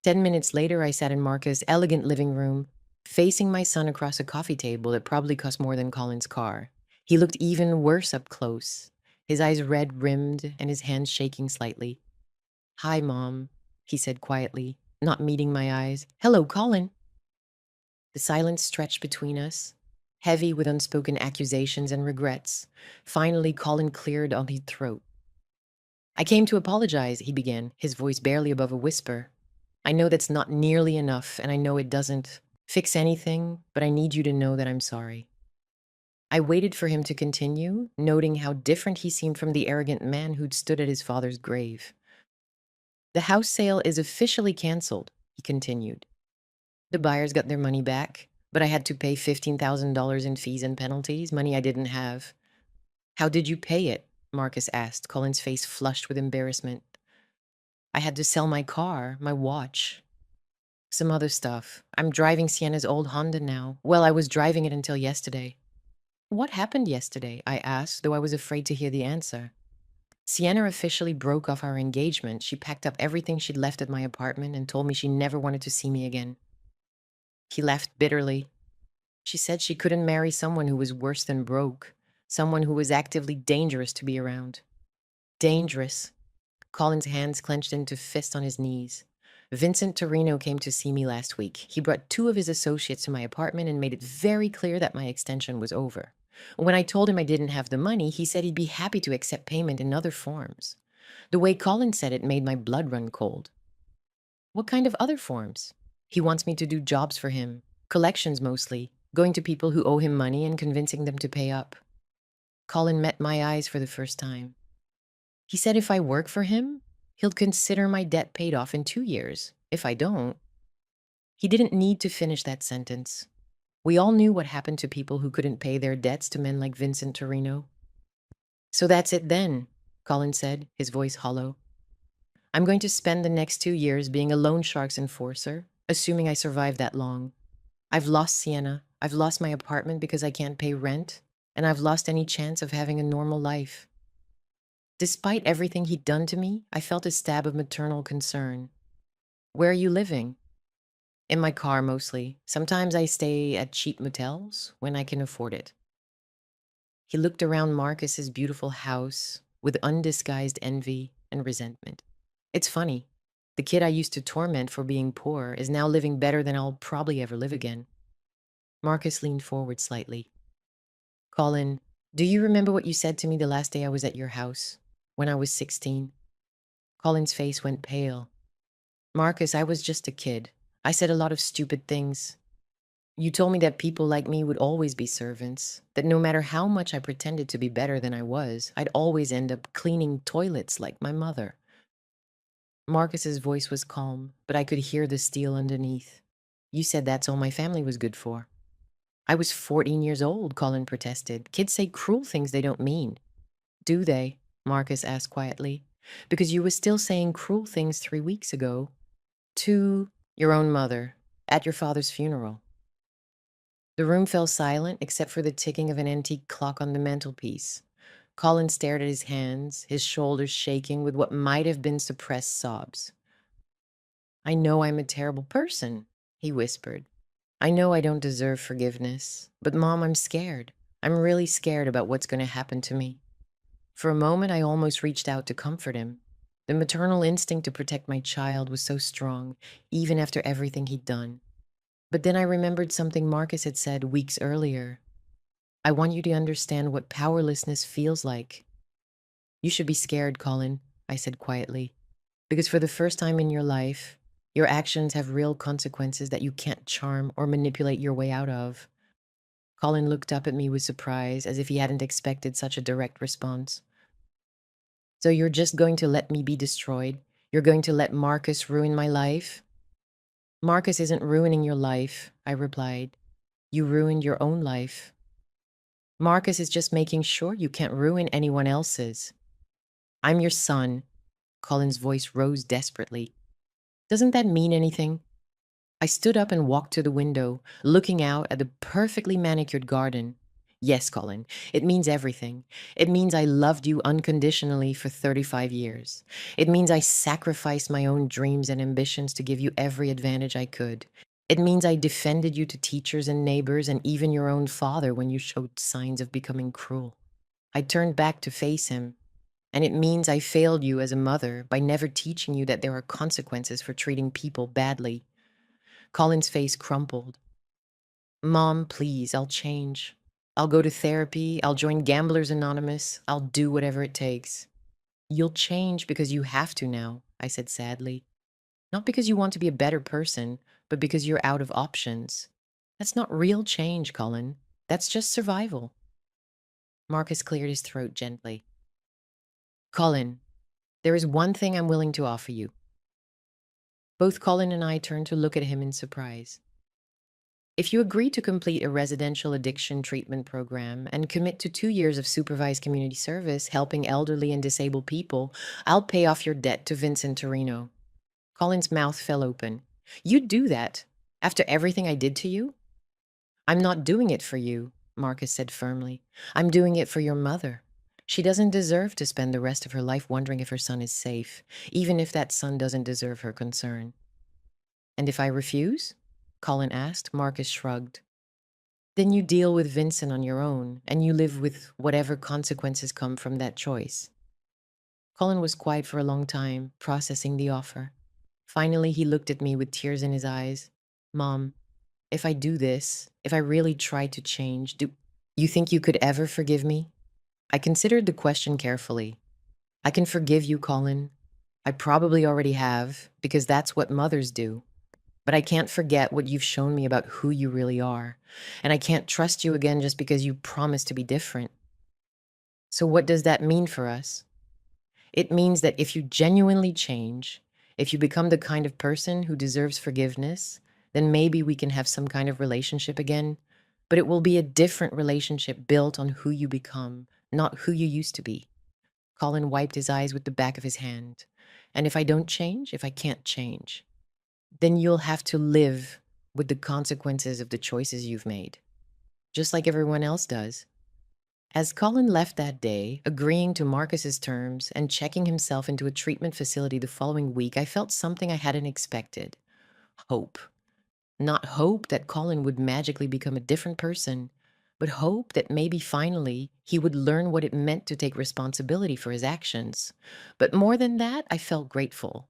10 minutes later, I sat in Marcus' elegant living room, facing my son across a coffee table that probably cost more than Colin's car. He looked even worse up close, his eyes red-rimmed and his hands shaking slightly. "Hi, Mom," he said quietly, not meeting my eyes. "Hello, Colin." The silence stretched between us, heavy with unspoken accusations and regrets. Finally, Colin cleared on his throat. "I came to apologize," he began, his voice barely above a whisper. "I know that's not nearly enough, and I know it doesn't fix anything, but I need you to know that I'm sorry." I waited for him to continue, noting how different he seemed from the arrogant man who'd stood at his father's grave. "The house sale is officially canceled," he continued. "The buyers got their money back, but I had to pay $15,000 in fees and penalties, money I didn't have." "How did you pay it?" Marcus asked, Colin's face flushed with embarrassment. "I had to sell my car, my watch, some other stuff. I'm driving Sienna's old Honda now. Well, I was driving it until yesterday." "What happened yesterday?" I asked, though I was afraid to hear the answer. "Sienna officially broke off our engagement. She packed up everything she'd left at my apartment and told me she never wanted to see me again." He laughed bitterly. "She said she couldn't marry someone who was worse than broke, someone who was actively dangerous to be around." Dangerous. Colin's hands clenched into fists on his knees. "Vincent Torino came to see me last week. He brought two of his associates to my apartment and made it very clear that my extension was over. When I told him I didn't have the money, he said he'd be happy to accept payment in other forms." The way Colin said it made my blood run cold. "What kind of other forms?" "He wants me to do jobs for him. Collections mostly. Going to people who owe him money and convincing them to pay up." Colin met my eyes for the first time. He said if I work for him, he'll consider my debt paid off in 2 years. If I don't. He didn't need to finish that sentence. We all knew what happened to people who couldn't pay their debts to men like Vincent Torino. "So that's it then," Colin said, his voice hollow. "I'm going to spend the next 2 years being a loan shark's enforcer, assuming I survive that long. I've lost Sienna. I've lost my apartment because I can't pay rent, and I've lost any chance of having a normal life." Despite everything he'd done to me, I felt a stab of maternal concern. "Where are you living?" "In my car, mostly. Sometimes I stay at cheap motels when I can afford it." He looked around Marcus's beautiful house with undisguised envy and resentment. "It's funny. The kid I used to torment for being poor is now living better than I'll probably ever live again." Marcus leaned forward slightly. "Colin, do you remember what you said to me the last day I was at your house, when I was 16? Colin's face went pale. "Marcus, I was just a kid. I said a lot of stupid things. You told me that people like me would always be servants, that no matter how much I pretended to be better than I was, I'd always end up cleaning toilets like my mother." Marcus's voice was calm, but I could hear the steel underneath. You said that's all my family was good for. I was 14 years old, Colin protested. Kids say cruel things they don't mean. Do they? Marcus asked quietly. Because you were still saying cruel things 3 weeks ago. To your own mother, at your father's funeral. The room fell silent except for the ticking of an antique clock on the mantelpiece. Colin stared at his hands, his shoulders shaking with what might have been suppressed sobs. I know I'm a terrible person, he whispered. I know I don't deserve forgiveness, but Mom, I'm scared. I'm really scared about what's going to happen to me. For a moment, I almost reached out to comfort him. The maternal instinct to protect my child was so strong, even after everything he'd done. But then I remembered something Marcus had said weeks earlier. I want you to understand what powerlessness feels like. You should be scared, Colin, I said quietly, because for the first time in your life, your actions have real consequences that you can't charm or manipulate your way out of. Colin looked up at me with surprise, as if he hadn't expected such a direct response. So you're just going to let me be destroyed? You're going to let Marcus ruin my life? Marcus isn't ruining your life, I replied. You ruined your own life. Marcus is just making sure you can't ruin anyone else's. I'm your son. Colin's voice rose desperately. Doesn't that mean anything? I stood up and walked to the window, looking out at the perfectly manicured garden. Yes, Colin, it means everything. It means I loved you unconditionally for 35 years. It means I sacrificed my own dreams and ambitions to give you every advantage I could. It means I defended you to teachers and neighbors and even your own father when you showed signs of becoming cruel. I turned back to face him. And it means I failed you as a mother by never teaching you that there are consequences for treating people badly. Colin's face crumpled. Mom, please, I'll change. I'll go to therapy. I'll join Gamblers Anonymous. I'll do whatever it takes. You'll change because you have to now, I said sadly. Not because you want to be a better person, but because you're out of options. That's not real change, Colin. That's just survival. Marcus cleared his throat gently. Colin, there is one thing I'm willing to offer you. Both Colin and I turned to look at him in surprise. If you agree to complete a residential addiction treatment program and commit to 2 years of supervised community service helping elderly and disabled people, I'll pay off your debt to Vincent Torino. Colin's mouth fell open. You'd do that after everything I did to you? I'm not doing it for you, Marcus said firmly. I'm doing it for your mother. She doesn't deserve to spend the rest of her life wondering if her son is safe, even if that son doesn't deserve her concern. And if I refuse? Colin asked. Marcus shrugged. Then you deal with Vincent on your own, and you live with whatever consequences come from that choice. Colin was quiet for a long time, processing the offer. Finally, he looked at me with tears in his eyes. Mom, if I do this, if I really try to change, do you think you could ever forgive me? I considered the question carefully. I can forgive you, Colin. I probably already have, because that's what mothers do. But I can't forget what you've shown me about who you really are. And I can't trust you again just because you promised to be different. So what does that mean for us? It means that if you genuinely change, if you become the kind of person who deserves forgiveness, then maybe we can have some kind of relationship again. But it will be a different relationship built on who you become, not who you used to be. Colin wiped his eyes with the back of his hand. And if I don't change, if I can't change, then you'll have to live with the consequences of the choices you've made, just like everyone else does. As Colin left that day, agreeing to Marcus's terms and checking himself into a treatment facility the following week, I felt something I hadn't expected. Hope. Not hope that Colin would magically become a different person, but hope that maybe finally he would learn what it meant to take responsibility for his actions. But more than that, I felt grateful.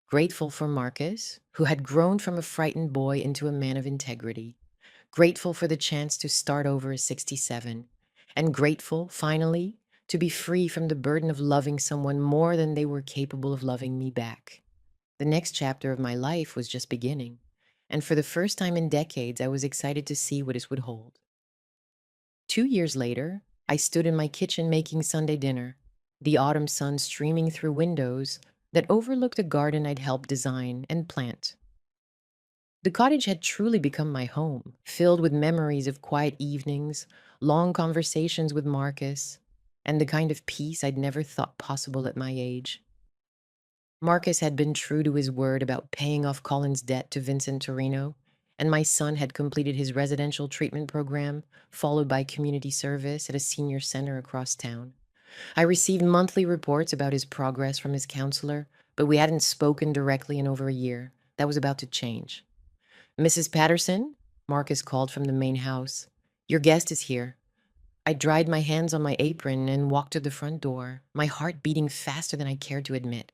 Grateful for Marcus, who had grown from a frightened boy into a man of integrity. Grateful for the chance to start over at 67. And grateful, finally, to be free from the burden of loving someone more than they were capable of loving me back. The next chapter of my life was just beginning. And for the first time in decades, I was excited to see what it would hold. 2 years later, I stood in my kitchen making Sunday dinner, the autumn sun streaming through windows, that overlooked a garden I'd helped design and plant. The cottage had truly become my home, filled with memories of quiet evenings, long conversations with Marcus, and the kind of peace I'd never thought possible at my age. Marcus had been true to his word about paying off Colin's debt to Vincent Torino, and my son had completed his residential treatment program, followed by community service at a senior center across town. I received monthly reports about his progress from his counselor, but we hadn't spoken directly in over a year. That was about to change. "Mrs. Patterson?" Marcus called from the main house. "Your guest is here." I dried my hands on my apron and walked to the front door, my heart beating faster than I cared to admit.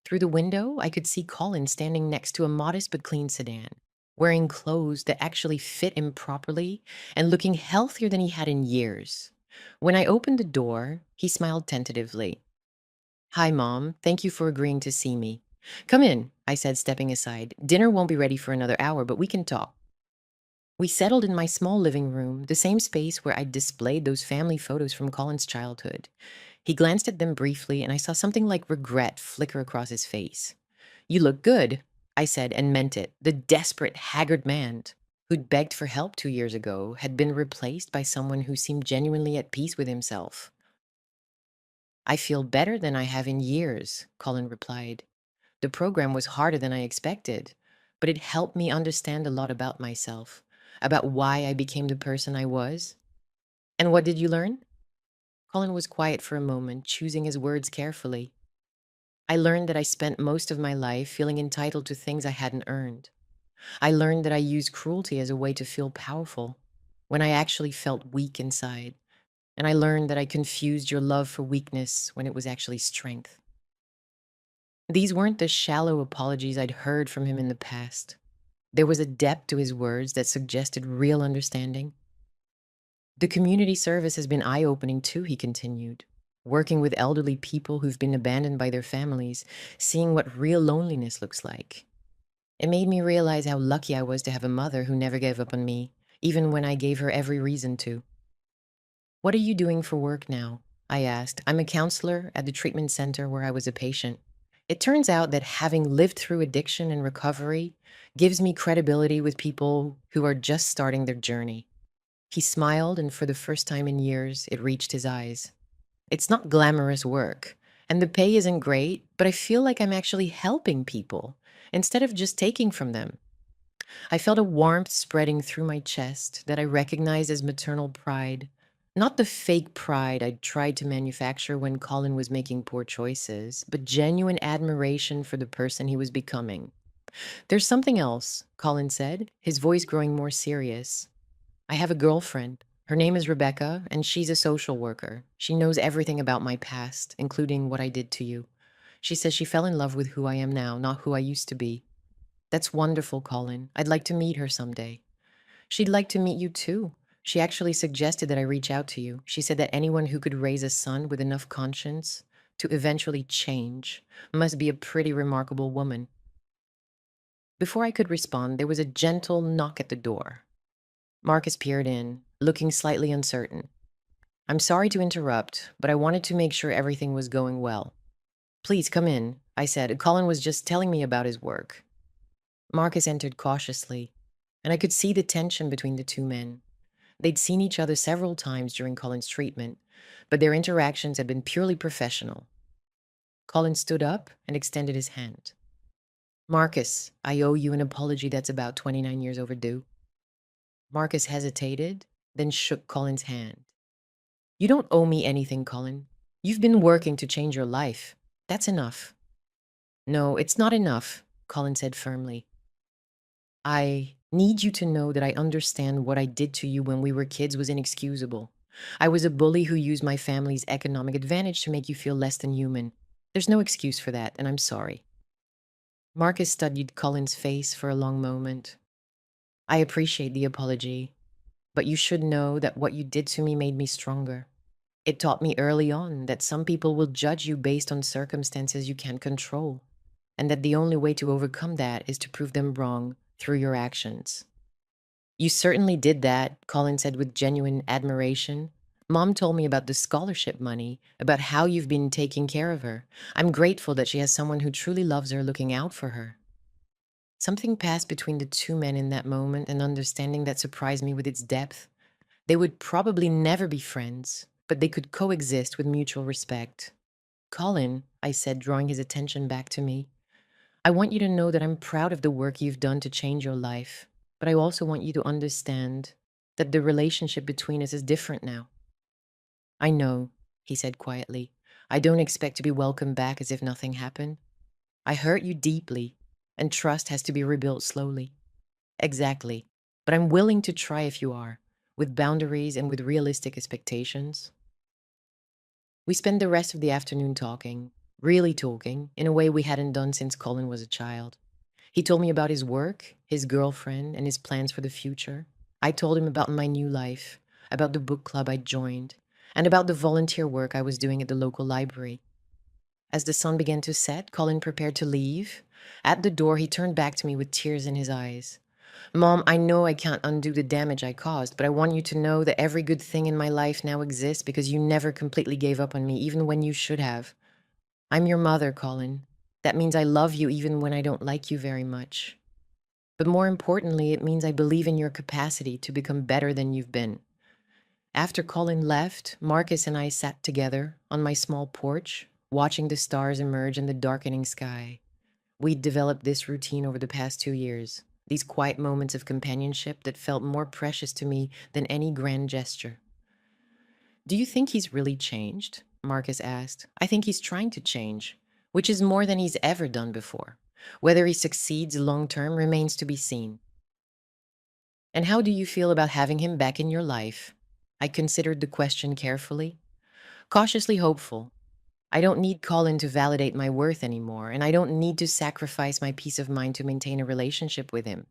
Through the window, I could see Colin standing next to a modest but clean sedan, wearing clothes that actually fit him properly and looking healthier than he had in years. When I opened the door, he smiled tentatively. "Hi, Mom. Thank you for agreeing to see me." "Come in," I said, stepping aside. "Dinner won't be ready for another hour, but we can talk." We settled in my small living room, the same space where I'd displayed those family photos from Colin's childhood. He glanced at them briefly, and I saw something like regret flicker across his face. "You look good," I said, and meant it. The desperate, haggard man who'd begged for help 2 years ago had been replaced by someone who seemed genuinely at peace with himself. "I feel better than I have in years," Colin replied. "The program was harder than I expected, but it helped me understand a lot about myself, about why I became the person I was." "And what did you learn?" Colin was quiet for a moment, choosing his words carefully. "I learned that I spent most of my life feeling entitled to things I hadn't earned. I learned that I used cruelty as a way to feel powerful when I actually felt weak inside. And I learned that I confused your love for weakness when it was actually strength." These weren't the shallow apologies I'd heard from him in the past. There was a depth to his words that suggested real understanding. "The community service has been eye-opening too," he continued. "Working with elderly people who've been abandoned by their families, seeing what real loneliness looks like. It made me realize how lucky I was to have a mother who never gave up on me, even when I gave her every reason to." "What are you doing for work now?" I asked. "I'm a counselor at the treatment center where I was a patient. It turns out that having lived through addiction and recovery gives me credibility with people who are just starting their journey." He smiled, and for the first time in years, it reached his eyes. "It's not glamorous work, and the pay isn't great, but I feel like I'm actually helping people instead of just taking from them." I felt a warmth spreading through my chest that I recognized as maternal pride. Not the fake pride I'd tried to manufacture when Colin was making poor choices, but genuine admiration for the person he was becoming. "There's something else," Colin said, his voice growing more serious. "I have a girlfriend. Her name is Rebecca, and she's a social worker. She knows everything about my past, including what I did to you. She says she fell in love with who I am now, not who I used to be." "That's wonderful, Colin. I'd like to meet her someday." "She'd like to meet you too. She actually suggested that I reach out to you. She said that anyone who could raise a son with enough conscience to eventually change must be a pretty remarkable woman." Before I could respond, there was a gentle knock at the door. Marcus peered in, looking slightly uncertain. "I'm sorry to interrupt, but I wanted to make sure everything was going well." "Please come in," I said. "Colin was just telling me about his work." Marcus entered cautiously, and I could see the tension between the two men. They'd seen each other several times during Colin's treatment, but their interactions had been purely professional. Colin stood up and extended his hand. "Marcus, I owe you an apology that's about 29 years overdue." Marcus hesitated, then shook Colin's hand. "You don't owe me anything, Colin. You've been working to change your life. That's enough." "No, it's not enough," Colin said firmly. "I need you to know that I understand what I did to you when we were kids was inexcusable. I was a bully who used my family's economic advantage to make you feel less than human. There's no excuse for that, and I'm sorry." Marcus studied Colin's face for a long moment. "I appreciate the apology, but you should know that what you did to me made me stronger. It taught me early on that some people will judge you based on circumstances you can't control, and that the only way to overcome that is to prove them wrong through your actions." "You certainly did that," Colin said with genuine admiration. Mom told me about the scholarship money, about how you've been taking care of her. I'm grateful that she has someone who truly loves her looking out for her. Something passed between the two men in that moment, an understanding that surprised me with its depth. They would probably never be friends, but they could coexist with mutual respect. Colin, I said, drawing his attention back to me, I want you to know that I'm proud of the work you've done to change your life, but I also want you to understand that the relationship between us is different now. I know, he said quietly. I don't expect to be welcomed back as if nothing happened. I hurt you deeply, and trust has to be rebuilt slowly. Exactly. But I'm willing to try if you are, with boundaries and with realistic expectations. We spent the rest of the afternoon talking, really talking, in a way we hadn't done since Colin was a child. He told me about his work, his girlfriend, and his plans for the future. I told him about my new life, about the book club I'd joined, and about the volunteer work I was doing at the local library. As the sun began to set, Colin prepared to leave. At the door, he turned back to me with tears in his eyes. Mom, I know I can't undo the damage I caused, but I want you to know that every good thing in my life now exists because you never completely gave up on me, even when you should have. I'm your mother, Colin. That means I love you even when I don't like you very much. But more importantly, it means I believe in your capacity to become better than you've been. After Colin left, Marcus and I sat together on my small porch, watching the stars emerge in the darkening sky. We'd developed this routine over the past 2 years, these quiet moments of companionship that felt more precious to me than any grand gesture. Do you think he's really changed? Marcus asked. I think he's trying to change, which is more than he's ever done before. Whether he succeeds long term remains to be seen. And how do you feel about having him back in your life? I considered the question carefully, cautiously hopeful. I don't need Colin to validate my worth anymore, and I don't need to sacrifice my peace of mind to maintain a relationship with him.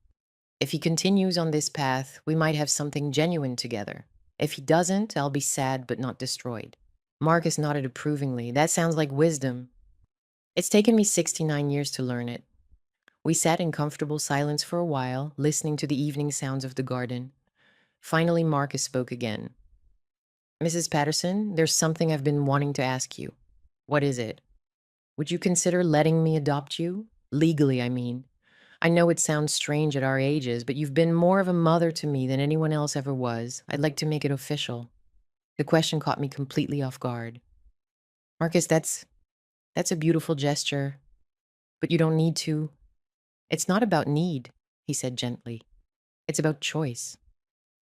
If he continues on this path, we might have something genuine together. If he doesn't, I'll be sad but not destroyed. Marcus nodded approvingly. That sounds like wisdom. It's taken me 69 years to learn it. We sat in comfortable silence for a while, listening to the evening sounds of the garden. Finally, Marcus spoke again. Mrs. Patterson, there's something I've been wanting to ask you. What is it? Would you consider letting me adopt you? Legally, I mean. I know it sounds strange at our ages, but you've been more of a mother to me than anyone else ever was. I'd like to make it official. The question caught me completely off guard. Marcus, that's a beautiful gesture, but you don't need to. It's not about need, he said gently. It's about choice.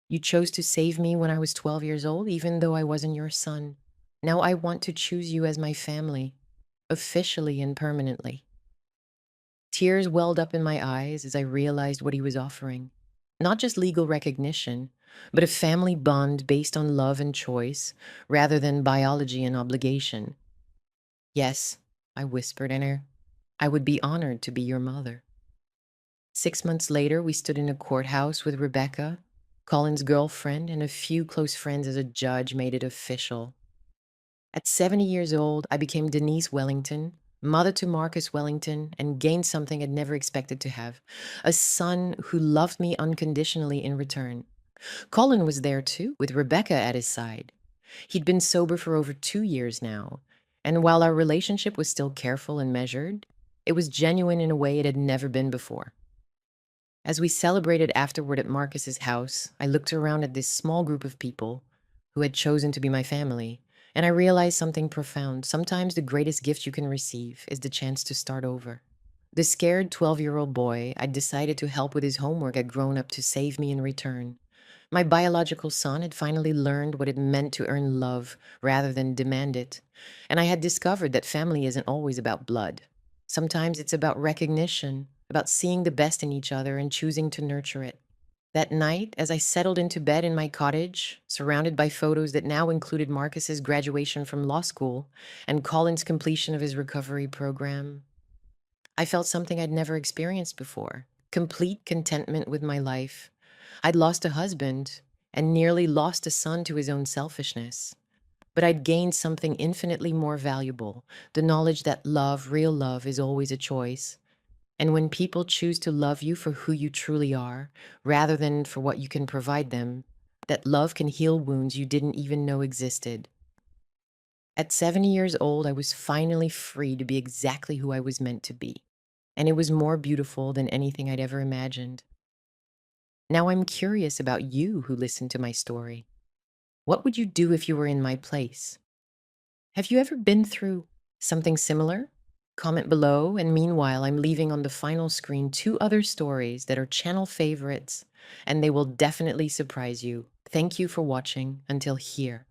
You chose to save me when I was 12 years old, even though I wasn't your son. Now I want to choose you as my family, officially and permanently. Tears welled up in my eyes as I realized what he was offering. Not just legal recognition, but a family bond based on love and choice, rather than biology and obligation. Yes, I whispered in her. I would be honored to be your mother. 6 months later, we stood in a courthouse with Rebecca, Colin's girlfriend, and a few close friends as a judge made it official. At 70 years old, I became Denise Wellington, mother to Marcus Wellington, and gained something I'd never expected to have, a son who loved me unconditionally in return. Colin was there too, with Rebecca at his side. He'd been sober for over 2 years now, and while our relationship was still careful and measured, it was genuine in a way it had never been before. As we celebrated afterward at Marcus's house, I looked around at this small group of people who had chosen to be my family, and I realized something profound. Sometimes the greatest gift you can receive is the chance to start over. The scared 12-year-old boy I'd decided to help with his homework had grown up to save me in return. My biological son had finally learned what it meant to earn love rather than demand it, and I had discovered that family isn't always about blood. Sometimes it's about recognition, about seeing the best in each other and choosing to nurture it. That night, as I settled into bed in my cottage, surrounded by photos that now included Marcus's graduation from law school and Colin's completion of his recovery program, I felt something I'd never experienced before: complete contentment with my life. I'd lost a husband and nearly lost a son to his own selfishness. But I'd gained something infinitely more valuable: the knowledge that love, real love, is always a choice. And when people choose to love you for who you truly are, rather than for what you can provide them, that love can heal wounds you didn't even know existed. At 70 years old, I was finally free to be exactly who I was meant to be. And it was more beautiful than anything I'd ever imagined. Now I'm curious about you who listened to my story. What would you do if you were in my place? Have you ever been through something similar? Comment below, and meanwhile, I'm leaving on the final screen two other stories that are channel favorites, and they will definitely surprise you. Thank you for watching until here.